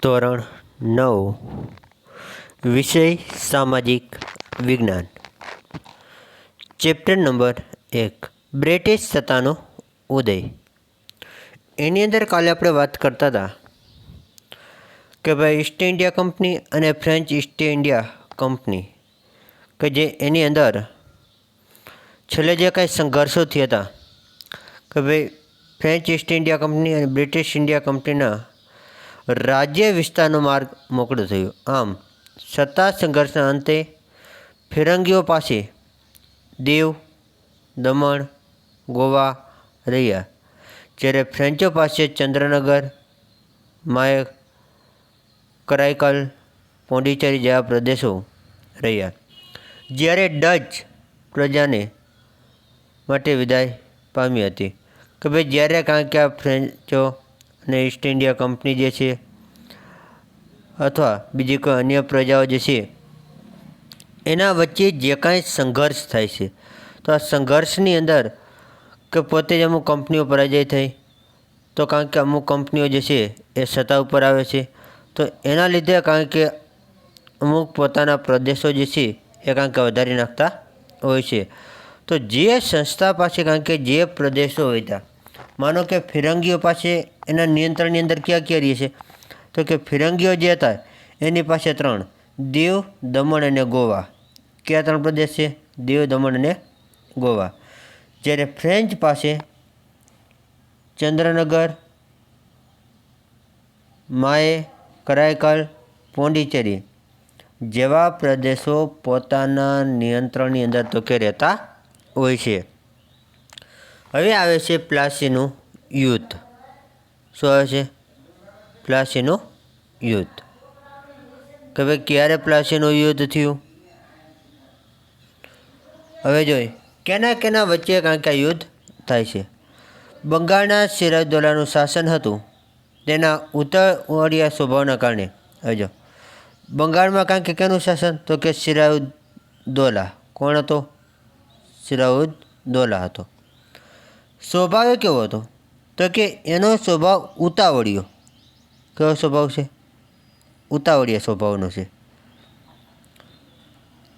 ધોરણ 9 વિષય સામાજિક વિજ્ઞાન ચેપ્ટર નંબર 1 બ્રિટિશ સત્તાનો ઉદય। એની અંદર કાલે આપણે વાત કરતા હતા કે ભાઈ ઈસ્ટ ઇન્ડિયા કંપની અને ફ્રેન્ચ ઈસ્ટ ઇન્ડિયા કંપની કે જે એની અંદર છેલ્લે જે કાંઈ સંઘર્ષો થયા હતા કે ભાઈ ફ્રેન્ચ ઈસ્ટ ઇન્ડિયા કંપની અને બ્રિટિશ ઇન્ડિયા કંપનીના રાજ્ય વિસ્તારનો માર્ગ મોકળો થયો। આમ સત્તા સંઘર્ષના અંતે ફિરંગીઓ પાસે દીવ, દમણ, ગોવા રહ્યા, જ્યારે ફ્રેન્ચો પાસે ચંદ્રનગર, માય, કરાઈકલ, પોંડિચેરી જેવા પ્રદેશો રહ્યા, જ્યારે ડચ પ્રજાને માટે વિદાય પામી હતી કે ભાઈ જ્યારે કારણ કે આ ફ્રેન્ચો અને ઈસ્ટ ઇન્ડિયા કંપની જે છે અથવા બીજી કોઈ અન્ય પ્રજાઓ જે છે એના વચ્ચે જે કાંઈ સંઘર્ષ થાય છે તો આ સંઘર્ષની અંદર કે પોતે જ અમુક કંપનીઓ પરાજય થઈ તો કારણ કે અમુક કંપનીઓ જે છે એ સત્તા ઉપર આવે છે તો એના લીધે કારણ કે અમુક પોતાના પ્રદેશો જે છે એ કારણ કે વધારી નાખતા હોય છે। તો જે સંસ્થા પાસે કારણ કે જે પ્રદેશો હોય હતા, માનો કે ફિરંગીઓ પાસે એના નિયંત્રણની અંદર ક્યાં ક્યાં રહે છે તો કે ફિરંગીઓ જે હતા એની પાસે 3 દીવ, દમણ અને ગોવા, કયા 3 પ્રદેશ છે? દીવ, દમણ અને ગોવા। જ્યારે ફ્રેન્ચ પાસે ચંદ્રનગર, માએ, કરાઈકલ, પોંડિચેરી જેવા પ્રદેશો પોતાના નિયંત્રણની અંદર તો કે રહેતા હોય છે। હવે આવે છે પ્લાસીનું યુદ્ધ। શું આવે છે? પ્લાસીનું યુદ્ધ। કે ભાઈ ક્યારે પ્લાસીનું યુદ્ધ થયું? હવે જોઈએ કેના વચ્ચે કારણ કે આ યુદ્ધ થાય છે। બંગાળના સિરાજદૌલાનું શાસન હતું, તેના ઉતાવળિયા સ્વભાવના કારણે। હવે જો બંગાળમાં કારણ કે કેનું શાસન તો કે સિરાજદૌલા। કોણ હતો? સિરાજદૌલા હતો। સ્વભાવ કેવો હતો તો કે એનો સ્વભાવ ઉતાવળિયો। કેવો સ્વભાવ છે? ઉતાવળિયા સ્વભાવનો છે,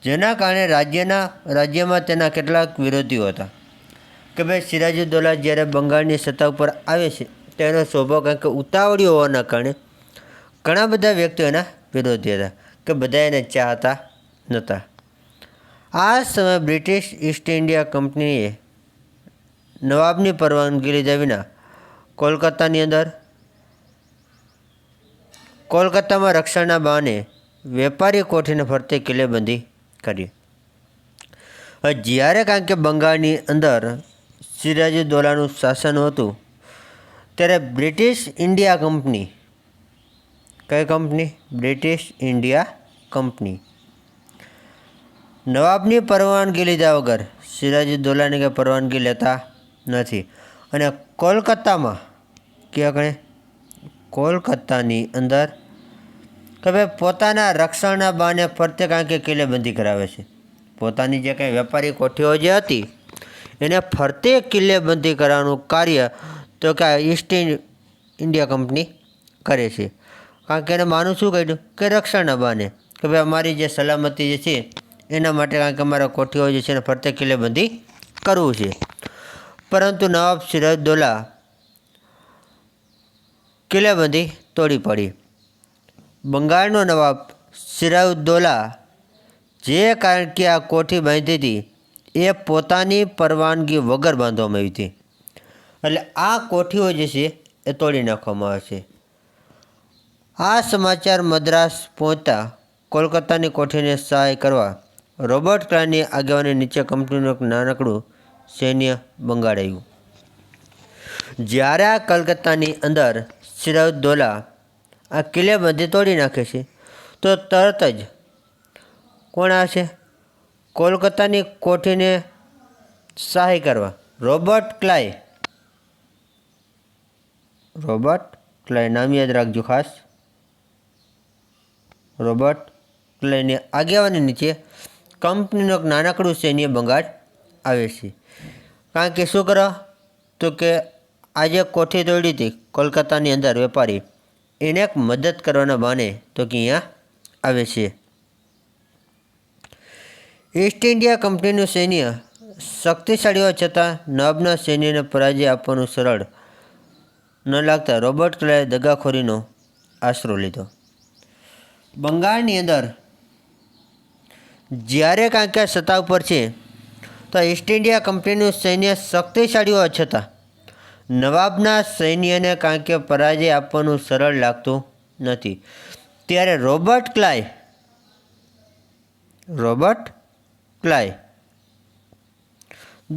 જેના કારણે રાજ્યમાં તેના કેટલાક વિરોધીઓ હતા કે ભાઈ સિરાજુદ્દૌલા જ્યારે બંગાળની સત્તા ઉપર આવે છે તેનો સ્વભાવ કારણ કે ઉતાવળિયો હોવાના કારણે ઘણા બધા વ્યક્તિઓ એના વિરોધી હતા કે બધા એને ચાહતા નહોતા। આ સમયે બ્રિટિશ ઈસ્ટ ઇન્ડિયા કંપનીએ નવાબની પરવાનગી લીધા વિના કોલકાતામાં રક્ષણના બહાને વેપારી કોઠીને ફરતે કિલ્લેબંધી કરી। હવે જ્યારે કારણ કે બંગાળની અંદર સિરાજુદ્દૌલાનું શાસન હતું ત્યારે બ્રિટિશ ઇન્ડિયા કંપની, કઈ કંપની? બ્રિટિશ ઇન્ડિયા કંપની નવાબની પરવાનગી લીધા વગર સિરાજુદ્દૌલાની કંઈ પરવાનગી લેતા નથી અને કોલકાતામાં કોલકાતાની અંદર કે ભાઈ પોતાના રક્ષણના બહાને ફરતે કારણ કે કિલ્લેબંધી કરાવે છે। પોતાની જે કંઈ વેપારી કોઠીઓ જે હતી એને ફરતે કિલ્લેબંધી કરવાનું કાર્ય તો કે ઈસ્ટ ઇન્ડિયા કંપની કરે છે, કારણ કે એને માનું શું કહ્યું કે રક્ષણના બહાને કે ભાઈ અમારી જે સલામતી જે છે એના માટે કારણ કે અમારા કોઠીઓ જે છે એને ફરતે કિલ્લેબંધી કરવું છે। પરંતુ નવાબ સિરાજદૌલા કિલ્લેબંધી તોડી પાડી। બંગાળનો નવાબ સિરાજદૌલા જે કારણ કે આ કોઠી બાંધી હતી એ પોતાની પરવાનગી વગર બાંધવામાં આવી હતી, એટલે આ કોઠીઓ જે છે એ તોડી નાખવામાં આવે છે। આ સમાચાર મદ્રાસ પહોંચતા કોલકાતાની કોઠીને સહાય કરવા રોબર્ટ ક્લાઈવની આગેવાની નીચે કંપનીનું એક નાનકડું સૈન્ય બંગાળ આવ્યું। જ્યારે આ કલકત્તાની અંદર સિરાજદૌલા આ કિલ્લેબંધી તોડી નાખે છે તો તરત જ કોણ આવશે? કોલકાતાની કોઠીને સહાય કરવા રોબર્ટ ક્લાઈવ નામ યાદ રાખજો ખાસ। રોબર્ટ ક્લાઈવની આગેવાની નીચે કંપનીનું એક નાનકડું સૈન્ય બંગાળ આવે છે, કારણ કે શું કરવા તો કે આજે કોઠી તોડી હતી કોલકાતાની અંદર વેપારી એને એક મદદ કરવાના બહાને તો કે અહીંયા આવે છે. ઈસ્ટ ઇન્ડિયા કંપનીનું સૈન્ય શક્તિશાળી હોવા છતાં નવાબના સૈન્યને પરાજય આપવાનું સરળ ન લાગતા રોબર્ટ ક્લાઇવે દગાખોરીનો આશરો લીધો. બંગાળની અંદર જ્યારે કાંઈક સત્તા ઉપર છે તો ઈસ્ટ ઇન્ડિયા કંપનીનું સૈન્ય શક્તિશાળી હોવા છતાં નવાબના સૈન્યને કાંઈક પરાજય આપવાનું સરળ લાગતું નથી. ત્યારે રોબર્ટ ક્લાઇવ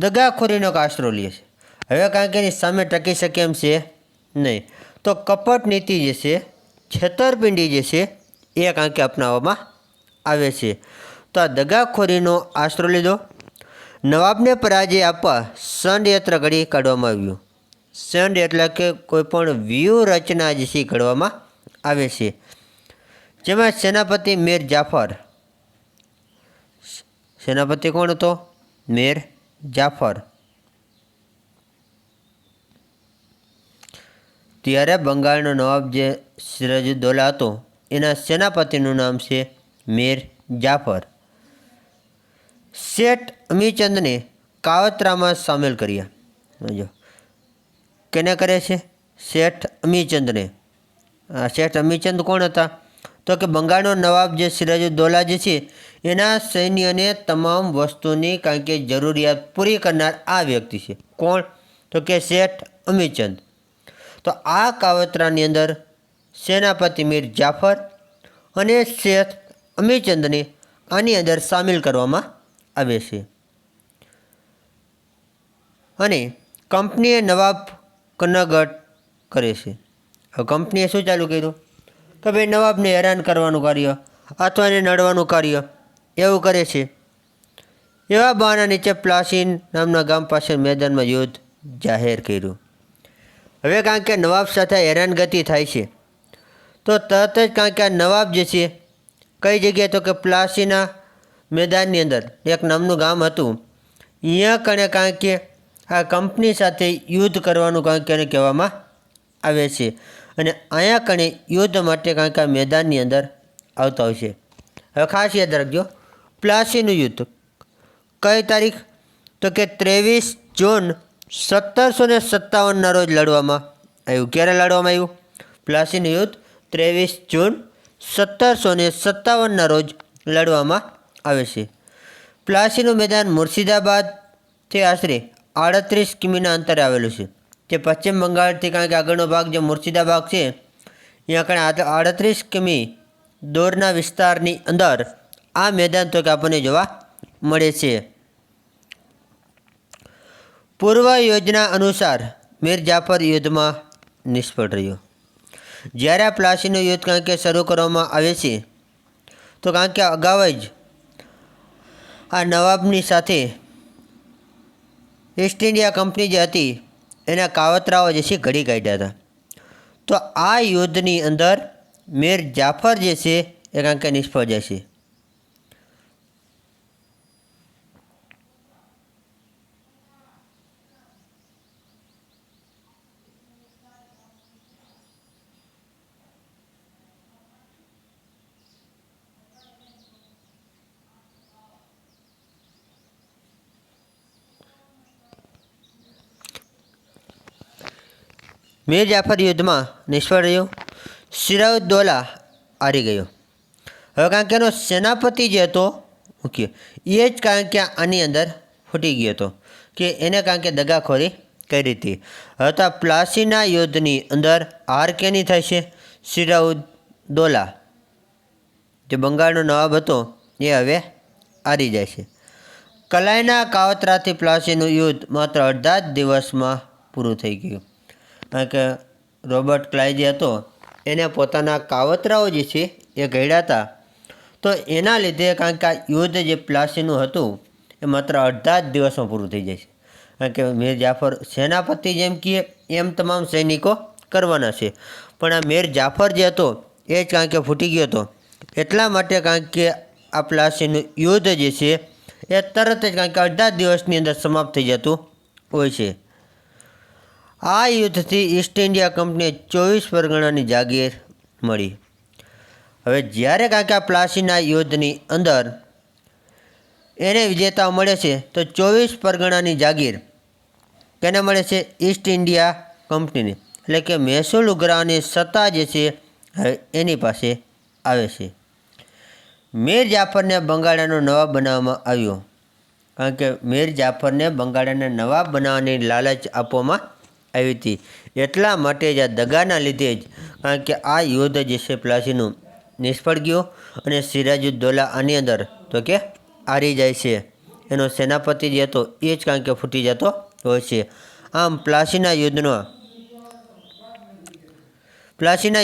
દગાખોરીનો આશરો લે છે. હવે કાંઈક એની સામે ટકી શકે એમ છે નહીં, તો કપટ નીતિ જે છે, છેતરપિંડી જે છે એ કાંઈક અપનાવવામાં આવે છે. તો આ દગાખોરીનો આશરો લીધો. નવાબને પરાજય આપવા ષડયંત્ર ઘડી કાઢવામાં આવ્યું. ષડ એટલે કે કોઈપણ વ્યૂહરચના જે છે ઘડવામાં આવે છે, જેમાં સેનાપતિ મીર જાફર, સેનાપતિ કોણ હતો? મીર જાફર. ત્યારે બંગાળનો નવાબ જે સિરાજુદ્દૌલા હતો એના સેનાપતિનું નામ છે મીર જાફર. શેઠ અમીચંદને કાવતરામાં સામેલ કર્યા. જો કેને કરે છે? શેઠ અમીચંદને. શેઠ અમીચંદ કોણ હતા? તો કે બંગાળનો નવાબ જે સિરાજુદ્દૌલા જે છે એના સૈન્યને તમામ વસ્તુની કારણ કે જરૂરિયાત પૂરી કરનાર આ વ્યક્તિ છે. કોણ? તો કે શેઠ અમીચંદ. તો આ કાવતરાની અંદર સેનાપતિ મીર જાફર અને શેઠ અમીચંદને આની અંદર સામેલ કરવામાં આવે છે. અને કંપનીએ નવાબ કનગટ કરે છે. હવે કંપનીએ શું ચાલુ કર્યું કે ભાઈ નવાબને હેરાન કરવાનું કાર્ય અથવા એને નડવાનું કાર્ય એવું કરે છે. એવા બહાના નીચે પ્લાસીન નામના ગામ પાસે મેદાનમાં યુદ્ધ જાહેર કર્યું. હવે કારણ કે નવાબ સાથે હેરાનગતિ થાય છે તો તરત જ કારણ કે આ નવાબ જે છે કઈ જગ્યાએ તો કે પ્લાસીના મેદાનની અંદર એક નામનું ગામ હતું, અહીંયા કણે કારણ કે આ કંપની સાથે યુદ્ધ કરવાનું કારણ કે એને કહેવામાં આવે છે. અને અહીંયા કણે યુદ્ધ માટે કારણ કે આ મેદાનની અંદર આવતા હોય છે. હવે ખાસ યાદ રાખજો, પ્લાસીનું યુદ્ધ કઈ તારીખ? તો કે 23 જૂન 1757ના રોજ લડવામાં આવ્યું. ક્યારે લડવામાં આવ્યું? પ્લાસીનું યુદ્ધ 23 જૂન 1757ના રોજ લડવામાં આવે છે. પ્લાસીનું મેદાન મુર્શિદાબાદથી આશરે 38 કિમીના અંતરે આવેલું છે. જે પશ્ચિમ બંગાળથી કારણ કે આગળનો ભાગ જે મુર્શિદાબાદ છે અહીંયા કણે 38 કિમી દૂરના વિસ્તારની અંદર આ મેદાન તો કે આપણને જોવા મળે છે. પૂર્વ યોજના અનુસાર મીર જાફર યુદ્ધમાં નિષ્ફળ રહ્યો. જ્યારે આ પ્લાસીનું યુદ્ધ કારણ કે શરૂ કરવામાં આવે છે તો કારણ કે અગાઉ જ આ નવાબની સાથે ઈસ્ટ ઇન્ડિયા કંપની જે હતી એના કાવતરાઓ જે છે ઘડી કાઢ્યા હતા. તો આ યુદ્ધની અંદર મીર જાફર જે છે એ કારણ કે નિષ્ફળ જાય છે. મીર જાફર યુદ્ધમાં નિષ્ફળ રહ્યો. સિરાજુદ્દૌલા હારી ગયો. હવે કારણ કે એનો સેનાપતિ જે હતો મુખ્ય એ જ કારણ કે આની અંદર ફૂટી ગયો હતો કે એને કારણ કે દગાખોરી કરી હતી. હવે તો પ્લાસીના યુદ્ધની અંદર હાર કેની થાય છે? સિરાજુદ્દૌલા જે બંગાળનો નવાબ હતો એ હવે હારી જાય છે. કલાઈના કાવતરાથી પ્લાસીનું યુદ્ધ માત્ર અડધા જ દિવસમાં પૂરું થઈ ગયું. કારણ કે રોબર્ટ ક્લાઇવ જે હતો એને પોતાના કાવતરાઓ જે છે એ ઘડ્યા હતા, તો એના લીધે કારણ કે આ યુદ્ધ જે પ્લાસીનું હતું એ માત્ર અડધા જ દિવસમાં પૂરું થઈ જાય છે. કારણ કે મીર જાફર સેનાપતિ જેમ કહે એમ તમામ સૈનિકો કરવાના છે, પણ આ મીર જાફર જે હતો એ જ કારણ કે ફૂટી ગયો હતો. એટલા માટે કારણ કે આ પ્લાસીનું યુદ્ધ જે છે એ તરત જ કારણ કે અડધા દિવસની અંદર સમાપ્ત થઈ જતું હોય છે. આ યુદ્ધથી ઈસ્ટ ઇન્ડિયા કંપનીએ 24 પરગણાની જાગીર મળી। હવે જ્યારે કારણ કે આ પ્લાસીના યુદ્ધની અંદર એને વિજેતાઓ મળે છે તો 24 પરગણાની જાગીર કેને મળે છે? ઈસ્ટ ઇન્ડિયા કંપનીને, એટલે કે મહેસૂલ ઉઘરાવવાની સત્તા જે છે હવે એની પાસે આવે છે। મીર જાફરને બંગાળાનો નવાબ બનાવવામાં આવ્યો, કારણ કે મીર જાફરને બંગાળાને નવાબ બનાવવાની લાલચ આપવામાં આવી હતી। એટલા માટે જ આ દગાના લીધે જ કારણ કે આ યુદ્ધ જે છે પ્લાસીનું નિષ્ફળ ગયું અને સિરાજુદ્દૌલા આની અંદર તો કે હારી જાય છે। એનો સેનાપતિ જે હતો એ જ કારણ કે ફૂટી જતો હોય છે। આમ પ્લાસીના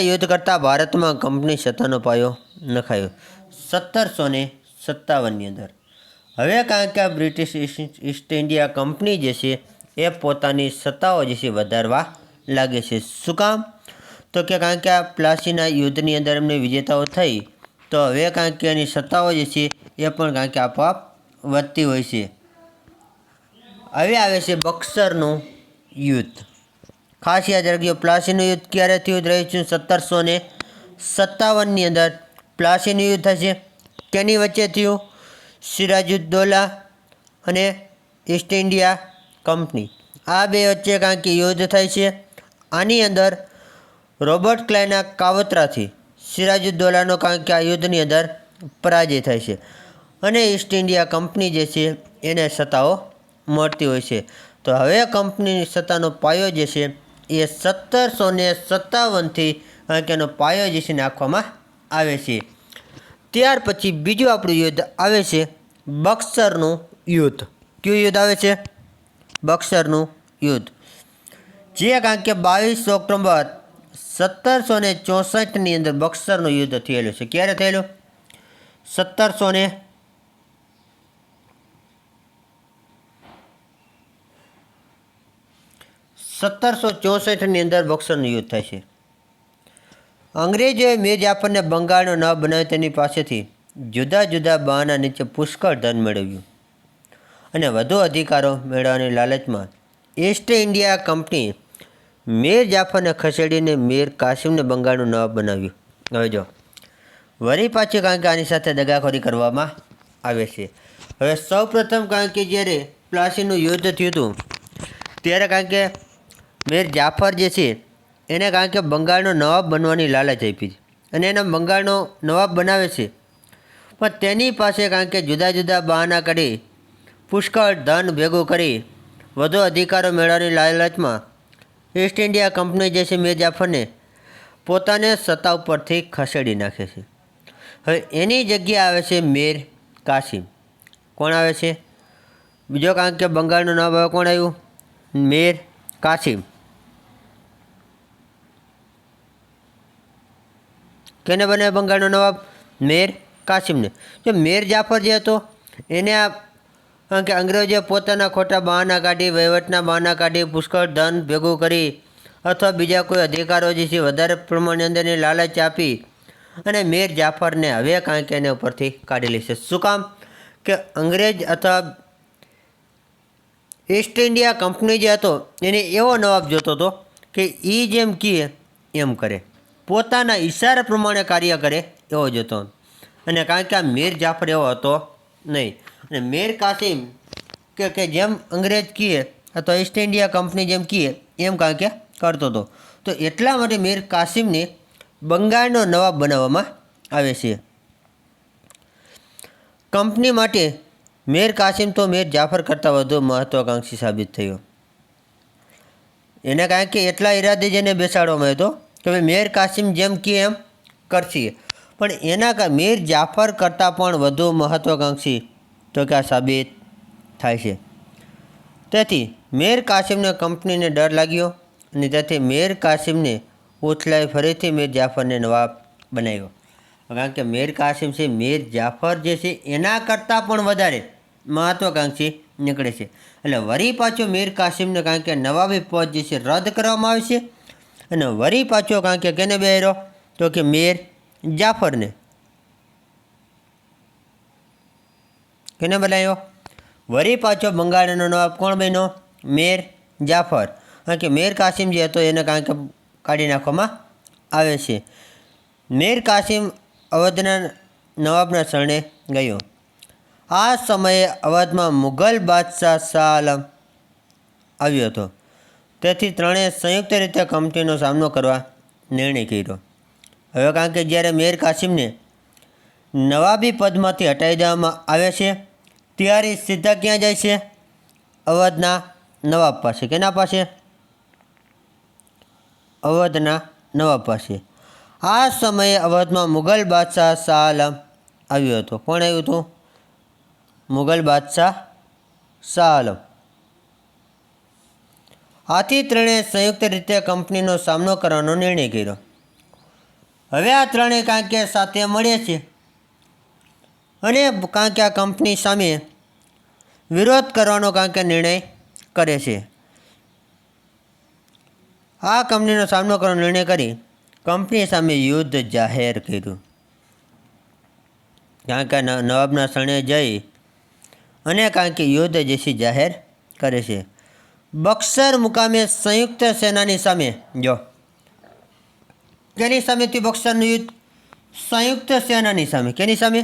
યુદ્ધ કરતાં ભારતમાં કંપની સત્તાનો પાયો નખાયો 1757ની અંદર। હવે કારણ કે આ બ્રિટિશ ઈસ્ટ ઇન્ડિયા કંપની જે છે એ પોતાની સત્તાઓ જે છે વધારવા લાગે છે। શું કામ? તો કે કારણ કે આ પ્લાસીના યુદ્ધની અંદર એમને વિજેતાઓ થઈ તો હવે કારણ કે એની સત્તાઓ જે છે એ પણ કારણ કે આપોઆપ વધતી હોય છે। હવે આવે છે બક્સરનું યુદ્ધ। ખાસ યાદ રાખજો, પ્લાસીનું યુદ્ધ ક્યારે થયું? રહ્યું છે 1757ની અંદર પ્લાસીનું યુદ્ધ થશે। કેની વચ્ચે થયું? સિરાજુદ્દૌલા અને ઈસ્ટ ઇન્ડિયા કંપની, આ બે વચ્ચે કારણ કે યુદ્ધ થાય છે। આની અંદર રોબર્ટ ક્લાઇવના કાવતરાથી સિરાજુદ્દૌલાનો કારણ કે આ યુદ્ધની અંદર પરાજય થાય છે અને ઈસ્ટ ઇન્ડિયા કંપની જે છે એને સત્તાઓ મળતી હોય છે। તો હવે કંપનીની સત્તાનો પાયો જે છે એ 1757થી કારણ કે એનો પાયો જે છે નાખવામાં આવે છે। ત્યાર પછી બીજું આપણું યુદ્ધ આવે છે બક્સરનું યુદ્ધ। કયું યુદ્ધ આવે છે? બક્સરનું યુદ્ધ, જે કારણ કે 22 ઓક્ટોબર 1764ની અંદર બક્સરનું યુદ્ધ થયેલું છે। ક્યારે થયેલું? 1764ની અંદર બક્સરનું યુદ્ધ થાય છે। અંગ્રેજોએ મીર જાફરને બંગાળનો નવાબ બનાવી તેની પાસેથી જુદા જુદા બહાના નીચે પુષ્કળ ધન મેળવ્યું અને વધુ અધિકારો મેળવવાની લાલચમાં ઈસ્ટ ઇન્ડિયા કંપની મીર જાફરને ખસેડીને મીર કાસિમને બંગાળનો નવાબ બનાવ્યું। હવે જો વળી પાછી કારણ કે આની સાથે દગાખોરી કરવામાં આવે છે। હવે સૌપ્રથમ કારણ કે જ્યારે પ્લાસીનું યુદ્ધ થયું હતું ત્યારે કારણ કે મીર જાફર જે છે એને કારણ કે બંગાળનો નવાબ બનવાની લાલચ આપી અને એને બંગાળનો નવાબ બનાવે છે, પણ તેની પાસે કારણ કે જુદા જુદા બહાના કાઢી પુષ્કળ ધન ભેગું કરી વધુ અધિકારો મેળવવાની લાલચમાં ઈસ્ટ ઇન્ડિયા કંપની જે છે મીર જાફરને પોતાને સત્તા ઉપરથી ખસેડી નાખે છે। હવે એની જગ્યાએ આવે છે મીર કાસિમ। કોણ આવે છે? બીજો કારણ કે બંગાળનો નવાબ હવે કોણ આવ્યું? મીર કાસિમ। કેને બને બંગાળનો નવાબ? મીર કાસિમને। જો મીર જાફર જે હતો એને આ કારણ કે અંગ્રેજોએ પોતાના ખોટા બહાના કાઢી, વહીવટના બહાના કાઢી, પુષ્કળ ધન ભેગું કરી અથવા બીજા કોઈ અધિકારો જે છે વધારે પ્રમાણની અંદરની લાલચ આપી અને મીર જાફરને હવે કારણ કે એના ઉપરથી કાઢેલી છે। શું કામ? કે અંગ્રેજ અથવા ઈસ્ટ ઇન્ડિયા કંપની જે હતો એને એવો નવાબ જોતો હતો કે એ જેમ કહે એમ કરે, પોતાના ઈશારા પ્રમાણે કાર્ય કરે એવો જોતો, અને કારણ કે આ મીર જાફર એવો હતો નહીં। અને મીર કાસિમ કે જેમ અંગ્રેજ કહે અથવા ઈસ્ટ ઇન્ડિયા કંપની જેમ કહે એમ કારણ કે કરતો હતો, તો એટલા માટે મીર કાસિમને બંગાળનો નવાબ બનાવવામાં આવે છે। કંપની માટે મીર કાસિમ તો મીર જાફર કરતાં વધુ મહત્વાકાંક્ષી સાબિત થયો। એને કારણ કે એટલા ઈરાદે જેને બેસાડવામાં આવ્યો હતો કે ભાઈ મીર કાસિમ જેમ કહે એમ કરશે, પણ એના મીર જાફર કરતાં પણ વધુ મહત્વાકાંક્ષી તો કે આ સાબિત થાય છે। તેથી મીર કાસિમને કંપનીને ડર લાગ્યો અને તેથી મીર કાસિમને ઉથલાઈ ફરીથી મીર જાફરને નવાબ બનાવ્યો। કારણ કે મીર કાસિમ છે મીર જાફર જે છે એના કરતાં પણ વધારે મહત્વાકાંક્ષી નીકળે છે, એટલે વળી પાછો મીર કાસિમને કારણ કે નવાબી પદ જે છે રદ કરવામાં આવે છે અને વળી પાછો કારણ કે કેને બેહાર્યો? તો કે મીર જાફરને। કેને બનાવ્યો? વળી પાછો બંગાળનો નવાબ કોણ બન્યો? મીર જાફર। કારણ કે મીર કાસિમ જે હતો એને કારણ કે કાઢી નાખવામાં આવે છે। મીર કાસિમ અવધના નવાબના શરણે ગયો. આ સમયે અવધમાં મુઘલ બાદશાહ શાહ આલમ આવ્યો હતો. તેથી ત્રણેય સંયુક્ત રીતે કંપનીનો સામનો કરવા નિર્ણય કર્યો. હવે કારણ કે જ્યારે મીર કાસિમને નવાબી પદમાંથી હટાવી દેવામાં આવે છે ત્યારે સીધા ક્યાં જાય છે? અવધના નવાબ પાસે. કેના પાસે? અવધના નવાબ પાસે. આ સમયે અવધમાં મુઘલ બાદશાહ શાહ આલમ આવ્યો હતો. કોણ આવ્યું હતું? મુઘલ બાદશાહ શાહ આલમ. આથી ત્રણેય સંયુક્ત રીતે કંપનીનો સામનો કરવાનો નિર્ણય કર્યો. હવે આ ત્રણેય કારણ કે સાથે મળે છે અને કારણ કે આ કંપની સામે વિરોધ કરવાનો કારણ કે નિર્ણય કરે છે. આ કંપનીનો સામનો કરવાનો નિર્ણય કરી કંપની સામે યુદ્ધ જાહેર કર્યું. કારણ કે નવાબના શરણે જઈ અને કારણ કે યુદ્ધ જેસી જાહેર કરે છે. બક્સર મુકામે સંયુક્ત સેનાની સામે જો કેની સામે થયું બક્સરનું યુદ્ધ? સંયુક્ત સેનાની સામે. કેની સામે?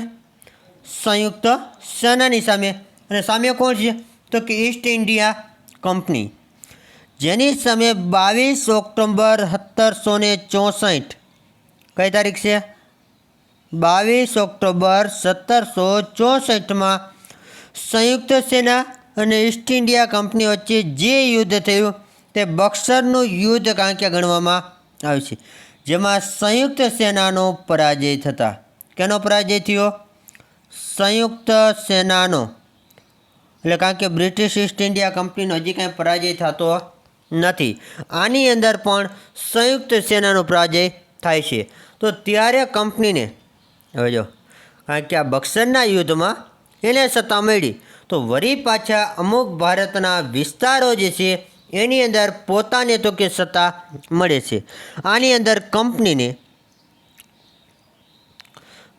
સંયુક્ત સેનાની સામે. અને સામે કોણ છે? તો કે ઈસ્ટ ઇન્ડિયા કંપની, જેની સામે 22 ઓક્ટોબર 1764 કઈ તારીખ છે? 22 ઓક્ટોબર 1764માં સંયુક્ત સેના અને ઈસ્ટ ઇન્ડિયા કંપની વચ્ચે જે યુદ્ધ થયું તે બક્સરનું યુદ્ધ કારણ કે ગણવામાં આવે છે, જેમાં સંયુક્ત સેનાનો પરાજય થતા. કેનો પરાજય થયો? સંયુક્ત સેનાનો. એટલે કારણ કે બ્રિટિશ ઈસ્ટ ઇન્ડિયા કંપનીનો હજી કાંઈ પરાજય થતો નથી. આની અંદર પણ સંયુક્ત સેનાનો પરાજય થાય છે. તો ત્યારે કંપનીને હવે જો કારણ કે આ બક્સરના યુદ્ધમાં એને સત્તા મળી, તો વળી પાછા અમુક ભારતના વિસ્તારો જે છે એની અંદર પોતાને તો કે સત્તા મળે છે. આની અંદર કંપનીને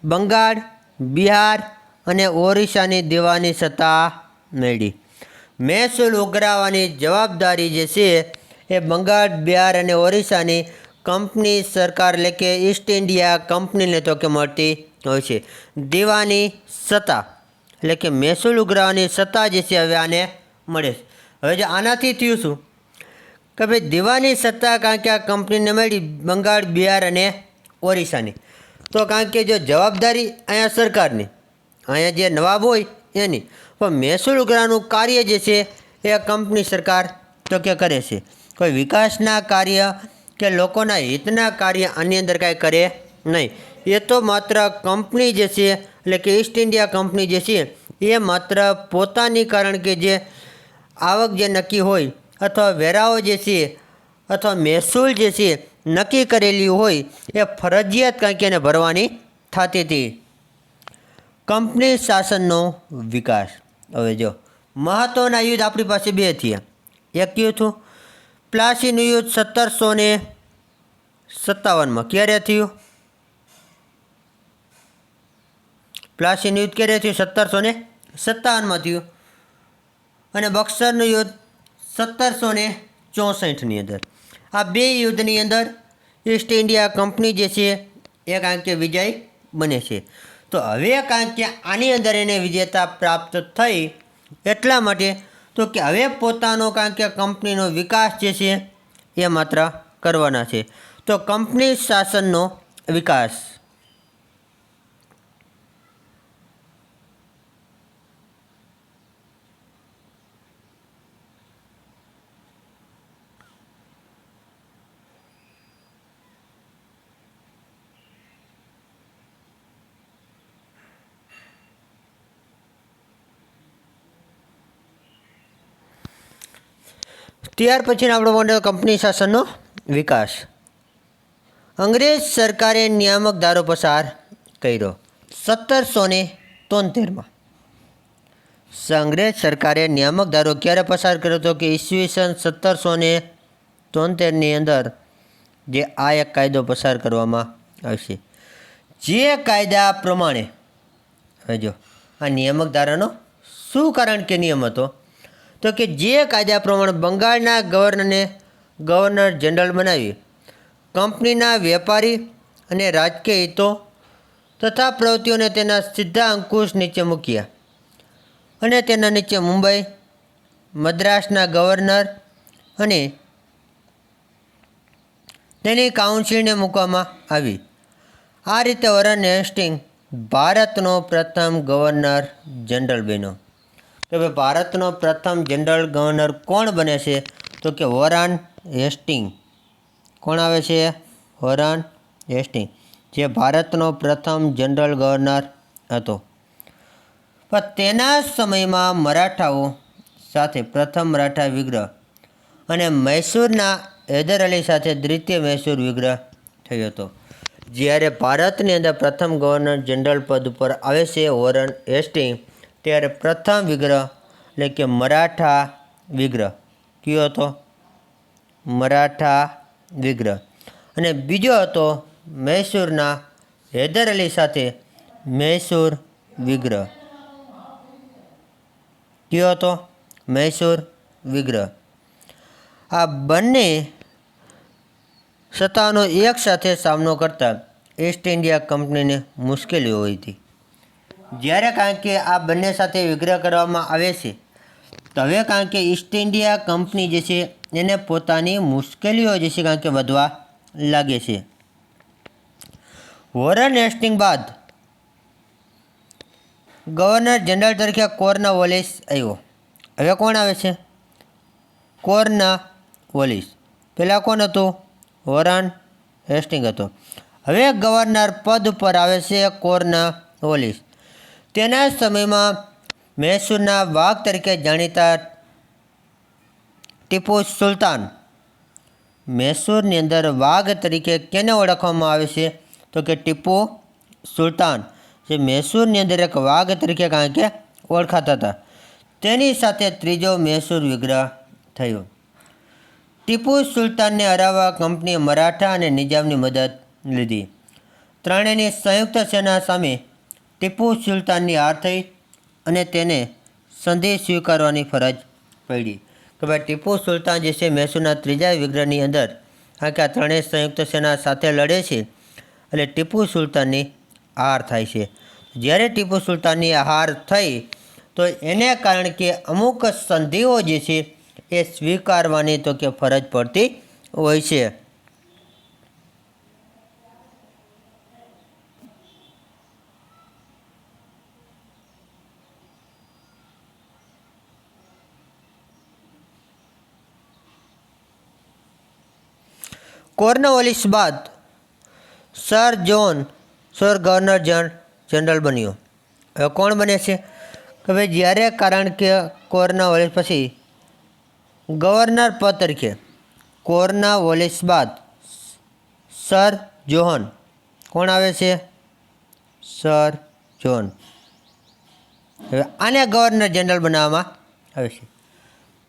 બંગાળ, બિહાર અને ઓરિસ્સાની દેવાની સત્તા મળી. મહેસૂલ ઉઘરાવવાની જવાબદારી જે છે એ બંગાળ, બિહાર અને ઓરિસ્સાની કંપની સરકાર એટલે કે ઈસ્ટ ઇન્ડિયા કંપનીને તો કે મળતી હોય છે. દેવાની સત્તા એટલે કે મહેસૂલ ઉઘરાવવાની સત્તા જે છે હવે આને મળે છે. હવે જો આનાથી થયું શું કે ભાઈ દેવાની સત્તા કારણ કે આ કંપનીને મળી બંગાળ, બિહાર અને ઓરિસ્સાની, તો કારણ કે જો જવાબદારી અહીંયા સરકારની, અહીંયા જે નવાબ હોય એની, પણ મહેસૂલ ઉઘરાવવાનું કાર્ય જે છે એ કંપની સરકાર તો કે કરે છે. કોઈ વિકાસના કાર્ય કે લોકોના હિતના કાર્ય આની અંદર કાંઈ કરે નહીં. એ તો માત્ર કંપની જે છે એટલે કે ઈસ્ટ ઇન્ડિયા કંપની જે છે એ માત્ર પોતાની કારણ કે જે આવક જે નક્કી હોય અથવા વેરાઓ જે છે અથવા મહેસૂલ જે છે નક્કી કરેલી હોય એ ફરજિયાત કારણ કે એને ભરવાની થતી હતી. કંપની શાસનનો વિકાસ. હવે જો મહત્ત્વના યુદ્ધ આપણી પાસે બે થયા. એક કયું હતું? પ્લાસીનું યુદ્ધ 1757માં. ક્યારે થયું? પ્લાસીનું યુદ્ધ ક્યારે થયું? 1757માં થયું. અને બક્સરનું યુદ્ધ 1764ની અંદર. આ બે યુદ્ધની અંદર ઈસ્ટ ઇન્ડિયા કંપની જે છે એ કારણ કે વિજય બને છે. તો હવે કારણ કે આની અંદર એને વિજેતા પ્રાપ્ત થઈ એટલા માટે તો કે હવે પોતાનો કારણ કે કંપનીનો વિકાસ જે છે એ માત્ર કરવાના છે. તો કંપની શાસનનો વિકાસ. ત્યાર પછીનો આપણો મોડેલ કંપની શાસનનો વિકાસ. અંગ્રેજ સરકારે નિયામક ધારો પસાર કર્યો 1773માં. અંગ્રેજ સરકારે નિયામક ધારો ક્યારે પસાર કર્યો હતો? કે ઈસવીસન 1773ની અંદર જે આ એક કાયદો પસાર કરવામાં આવશે. જે કાયદા પ્રમાણે હવે જો આ નિયામક ધારાનો શું કારણ કે નિયમ હતો? તો કે જે કાયદા પ્રમાણે બંગાળના ગવર્નર જનરલ બનાવી કંપનીના વેપારી અને રાજકીય હિતો તથા પ્રવૃત્તિઓને તેના સીધા અંકુશ નીચે મૂક્યા અને તેના નીચે મુંબઈ, મદ્રાસના ગવર્નર અને તેની કાઉન્સિલને મૂકવામાં આવી. આ રીતે વોરન હેસ્ટિંગ ભારતનો પ્રથમ ગવર્નર જનરલ બન્યો. કે ભાઈ ભારતનો પ્રથમ જનરલ ગવર્નર કોણ બને છે? તો કે વોરન હેસ્ટિંગ. કોણ આવે છે? વોરન હેસ્ટિંગ, જે ભારતનો પ્રથમ જનરલ ગવર્નર હતો. પણ તેના સમયમાં મરાઠાઓ સાથે પ્રથમ મરાઠા વિગ્રહ અને મૈસૂરના હૈદર અલી સાથે દ્વિતીય મૈસૂર વિગ્રહ થયો હતો. જ્યારે ભારતની અંદર પ્રથમ ગવર્નર જનરલ પદ ઉપર આવે છે વોરન હેસ્ટિંગ, ત્યારે પ્રથમ વિગ્રહ એટલે કે મરાઠા વિગ્રહ કયો હતો? મરાઠા વિગ્રહ. અને બીજો હતો મૈસૂરના હૈદર અલી સાથે મૈસૂર વિગ્રહ. કયો હતો? મૈસૂર વિગ્રહ. આ બંને સત્તાનો એક સાથે સામનો કરતા ઈસ્ટ ઇન્ડિયા કંપનીને મુશ્કેલીઓ હતી. જ્યારે કારણ કે આ બંને સાથે વિગ્રહ કરવામાં આવે છે, તો હવે કારણ કે ઈસ્ટ ઇન્ડિયા કંપની જે છે એને પોતાની મુશ્કેલીઓ જે છે કારણ કે વધવા લાગે છે. વોરન હેસ્ટિંગ બાદ ગવર્નર જનરલ તરીકે કોર્નવોલિસ આવ્યો. હવે કોણ આવે છે? કોર્નવોલિસ. પહેલાં કોણ હતું? વોરન હેસ્ટિંગ હતો. હવે ગવર્નર પદ ઉપર આવે છે કોર્નવોલિસ. તેના સમયમાં મૈસૂરના વાઘ તરીકે જાણીતા ટીપુ સુલતાન, મૈસૂરની અંદર વાઘ તરીકે કેને ઓળખવામાં આવે છે? તો કે ટીપુ સુલતાન, જે મૈસૂરની અંદર એક વાઘ તરીકે કારણ કે ઓળખાતા હતા. તેની સાથે ત્રીજો મૈસૂર વિગ્રહ થયો. ટીપુ સુલતાનને હરાવવા કંપનીએ મરાઠા અને નિજામની મદદ લીધી. ત્રણેયની સંયુક્ત સેના સામે ટીપુ સુલતાનની હાર થઈ અને તેને સંધિ સ્વીકારવાની ફરજ પડી. કે ભાઈ ટીપુ સુલતાન જે છે મૈસૂરના ત્રીજા વિગ્રહની અંદર કારણ કે આ ત્રણેય સંયુક્ત સેના સાથે લડે છે એટલે ટીપુ સુલતાનની હાર થાય છે. જ્યારે ટીપુ સુલતાનની હાર થઈ તો એને કારણ કે અમુક સંધિઓ જે છે એ સ્વીકારવાની તો કે ફરજ પડતી હોય છે. કોર્નવોલિસ બાદ સર ગવર્નર જનરલ બન્યો. હવે કોણ બને છે? કે ભાઈ જ્યારે કારણ કે કોર્નવોલિસ પછી ગવર્નર પદ તરીકે કોર્નવોલિસ બાદ સર જોહન. કોણ આવે છે? Sir John. હવે આને ગવર્નર જનરલ બનાવવામાં આવે છે.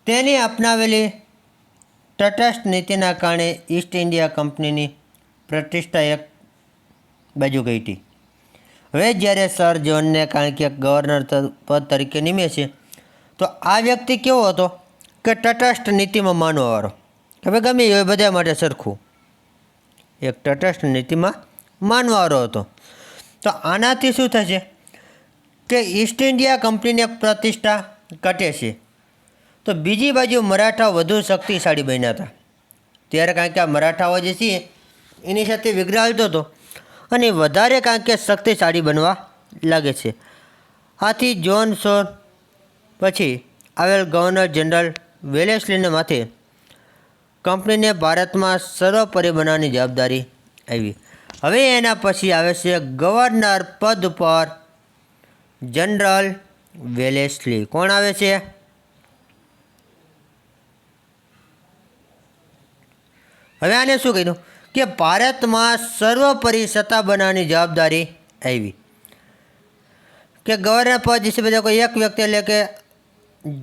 તેની અપનાવેલી તટસ્થ નીતિના કારણે ઈસ્ટ ઇન્ડિયા કંપનીની પ્રતિષ્ઠા એક બાજુ ગઈ હતી. હવે જ્યારે સર જોહનને કારણ કે ગવર્નર પદ તરીકે નિમે છે, તો આ વ્યક્તિ કેવો હતો? કે તટસ્થ નીતિમાં માનવાવાળો. હવે ગમે એ બધા માટે સરખું, એક તટસ્થ નીતિમાં માનવાવાળો હતો. તો આનાથી શું થશે કે ઈસ્ટ ઇન્ડિયા કંપનીની એક પ્રતિષ્ઠા ઘટે છે. તો બીજી બાજુ મરાઠાઓ વધુ શક્તિશાળી બન્યા હતા. ત્યારે કારણ કે આ મરાઠાઓ જે છે એની સાથે વિગ્રહ હાલતો હતો અને વધારે કારણ કે શક્તિશાળી બનવા લાગે છે. આથી જોન સોર પછી આવેલ ગવર્નર જનરલ વેલેસ્લીને માથે કંપનીને ભારતમાં સર્વોપરી બનાવવાની જવાબદારી આવી. હવે એના પછી આવે છે ગવર્નર પદ પર જનરલ વેલેસ્લી. કોણ આવે છે? હવે આને શું કીધું કે ભારતમાં સર્વોપરી સત્તા બનાવવાની જવાબદારી આવી. કે ગવર્નર પદ જે છે બધા કોઈ એક વ્યક્તિ એટલે કે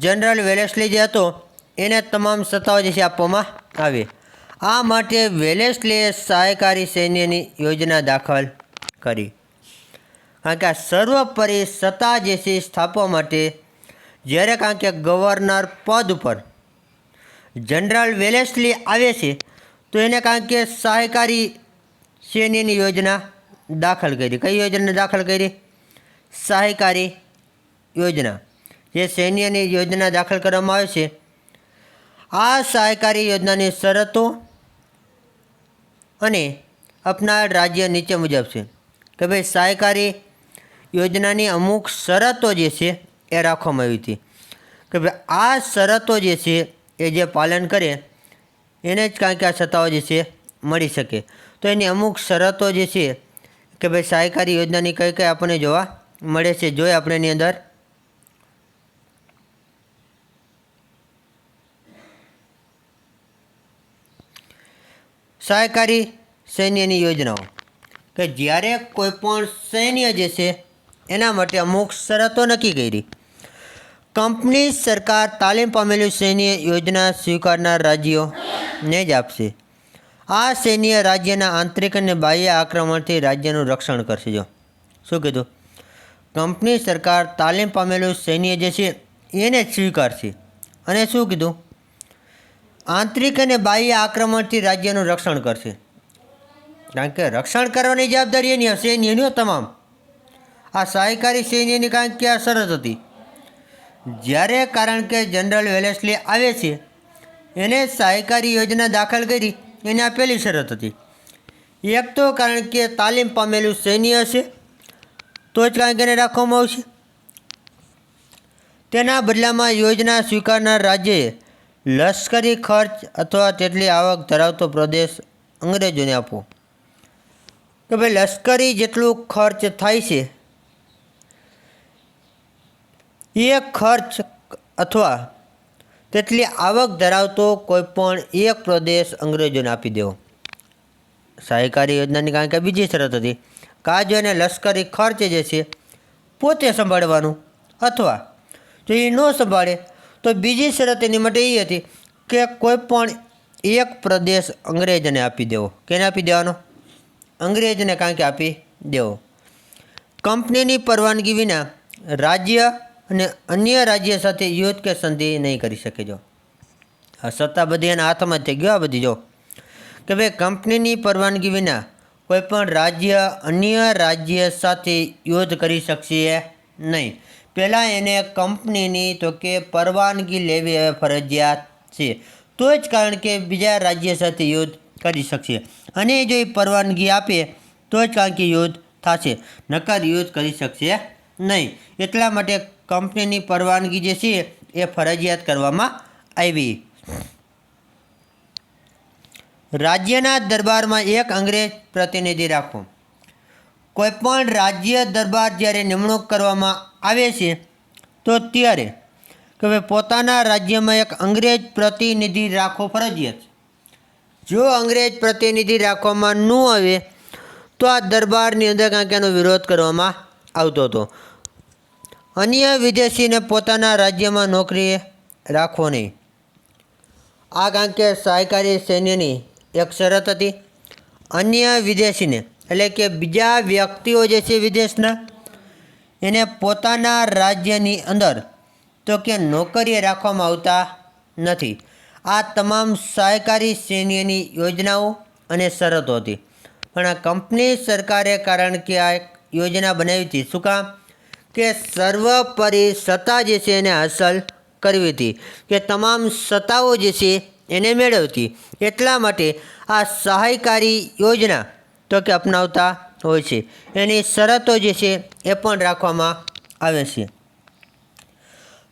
જનરલ વેલેસ્લી જે હતો એને તમામ સત્તાઓ જે છે આપવામાં આવી. આ માટે વેલેસ્લીએ સહાયકારી સૈન્યની યોજના દાખલ કરી. કારણ કે આ સર્વોપરી સત્તા જે છે સ્થાપવા માટે જ્યારે કારણ કે ગવર્નર પદ ઉપર જનરલ વેલેસ્લી આવે છે તો એને કારણ કે સહાયકારી સૈન્યની યોજના દાખલ કરી. કઈ યોજના દાખલ કરી? સહાયકારી યોજના. જે સૈન્યની યોજના દાખલ કરવામાં આવે છે, આ સહાયકારી યોજનાની શરતો અને અપનાર રાજ્ય નીચે મુજબ છે કે ભાઈ સહાયકારી યોજનાની અમુક શરતો જે છે એ રાખવામાં આવી હતી કે ભાઈ આ શરતો જે છે એ જે પાલન કરે એને જ કાંઈક આ સત્તાઓ જે છે મળી શકે. તો એની અમુક શરતો જે છે કે ભાઈ સહાયકારી યોજનાની કઈ કઈ આપણને જોવા મળે છે, જોઈએ આપણે એની અંદર. સહાયકારી સૈન્યની યોજનાઓ કે જ્યારે કોઈ પણ સૈન્ય જે છે એના માટે અમુક શરતો નક્કી કરી. કંપની સરકાર તાલીમ પામેલું સૈન્ય યોજના સ્વીકારનાર રાજ્યોને જ આપશે. આ સૈન્ય રાજ્યના આંતરિક અને બાહ્ય આક્રમણથી રાજ્યનું રક્ષણ કરશે. જો શું કીધું? કંપની સરકાર તાલીમ પામેલું સૈન્ય જે છે એને જ સ્વીકારશે. અને શું કીધું? આંતરિક અને બાહ્ય આક્રમણથી રાજ્યનું રક્ષણ કરશે. કારણ કે રક્ષણ કરવાની જવાબદારી એની હશે, સૈન્યની તમામ. આ સહાયકારી સૈન્યની કાંઈક ક્યાં શરત હતી? જ્યારે કારણ કે જનરલ વેલેસ્લી આવે છે એને સહાયકારી યોજના દાખલ કરી, એને આ પહેલી શરત હતી. એક તો કારણ કે તાલીમ પામેલું સૈન્ય હશે તો જ કારણ કે એને રાખવામાં આવશે. તેના બદલામાં યોજના સ્વીકારનાર રાજ્યએ લશ્કરી ખર્ચ અથવા તેટલી આવક ધરાવતો પ્રદેશ અંગ્રેજોને આપવો. કે ભાઈ લશ્કરી જેટલું ખર્ચ થાય છે એ ખર્ચ અથવા તેટલી આવક ધરાવતો કોઈપણ એક પ્રદેશ અંગ્રેજોને આપી દેવો. સહાયકારી યોજનાની કારણ કે બીજી શરત હતી કાજો અને લશ્કરી ખર્ચ જે છે પોતે સંભાળવાનું, અથવા જો એ ન સંભાળે તો બીજી શરત એની માટે એ હતી કે કોઈ પણ એક પ્રદેશ અંગ્રેજને આપી દેવો. કેને આપી દેવાનો? અંગ્રેજને કારણ કે આપી દેવો. કંપનીની પરવાનગી વિના રાજ્ય અને અન્ય રાજ્ય સાથે યુદ્ધ કે સંધિ નહીં કરી શકે. જો આ સત્તા બધી એના હાથમાં જ થઈ ગયો. આ બધી જો કે ભાઈ કંપનીની પરવાનગી વિના કોઈ પણ રાજ્ય અન્ય રાજ્ય સાથે યુદ્ધ કરી શકશે નહીં. પહેલાં એને કંપનીની તો કે પરવાનગી લેવી હવે ફરજિયાત છે, તો જ કારણ કે બીજા રાજ્ય સાથે યુદ્ધ કરી શકશે. અને જો એ પરવાનગી આપે તો જ કારણ કે યુદ્ધ થશે, નકર યુદ્ધ કરી શકશે નહીં. એટલા માટે કંપનીની પરવાનગી જે છે એ ફરજિયાત કરવામાં આવી. રાજ્યના દરબારમાં એક અંગ્રેજ પ્રતિનિધિ રાખવો. કોઈપણ રાજ્ય દરબાર જ્યારે નિમણૂક કરવામાં આવે છે તો ત્યારે કે ભાઈ પોતાના રાજ્યમાં એક અંગ્રેજ પ્રતિનિધિ રાખવો ફરજિયાત. જો અંગ્રેજ પ્રતિનિધિ રાખવામાં ન આવે તો આ દરબારની અંદર કાંઈક એનો વિરોધ કરવામાં આવતો હતો. અન્ય વિદેશીને પોતાના રાજ્યમાં નોકરીએ રાખવો નહીં. આ કારણ કે સહાયકારી સૈન્યની એક શરત હતી. અન્ય વિદેશીને એટલે કે બીજા વ્યક્તિઓ જે છે વિદેશના, એને પોતાના રાજ્યની અંદર તો કે નોકરીએ રાખવામાં આવતા નથી. આ તમામ સહાયકારી સૈન્યની યોજનાઓ અને શરતો હતી. પણ આ કંપની સરકારે કારણ કે આ એક યોજના બનાવી હતી. શું કામ? કે સર્વોપરી સત્તા જે છે એને હાંસલ કરવી હતી, કે તમામ સત્તાઓ જે છે એને મેળવતી. એટલા માટે આ સહાયકારી યોજના તો કે અપનાવતા હોય છે. એની શરતો જે છે એ પણ રાખવામાં આવે છે.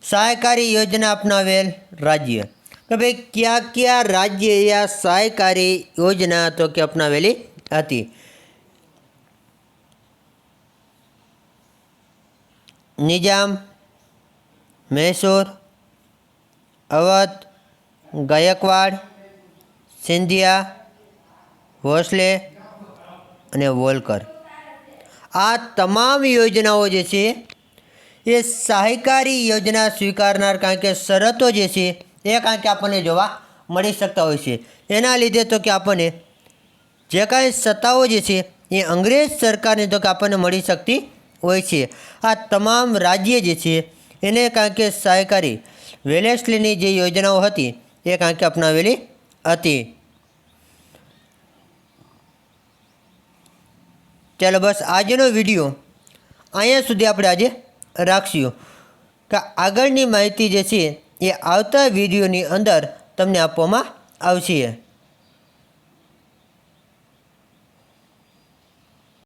સહાયકારી યોજના અપનાવેલ રાજ્ય કે ભાઈ કયા કયા રાજ્યએ આ સહાયકારી યોજના તો કે અપનાવેલી હતી? નિજામ, મૈસૂર, અવધ, ગાયકવાડ, સિંધિયા, ભોસલે અને વોલકર. આ તમામ યોજનાઓ જે છે એ સહાયકારી યોજના સ્વીકારનાર કારણ કે શરતો જે છે એ કારણ કે આપણને જોવા મળી શકતા હોય છે. એના લીધે તો કે આપણને જે કાંઈ સત્તાઓ જે છે એ અંગ્રેજ સરકારને તો કે આપણને મળી શકતી હોય છે. આ તમામ રાજ્ય જે છે એને કારણ કે સહાયકારી વેલેસ્લીની જે યોજનાઓ હતી એ કારણ કે અપનાવેલી હતી. ચાલો બસ આજનો વિડીયો અહીંયા સુધી આપણે આજે રાખશું કે આગળની માહિતી જે છે એ આવતા વિડીયોની અંદર તમને આપવામાં આવશે.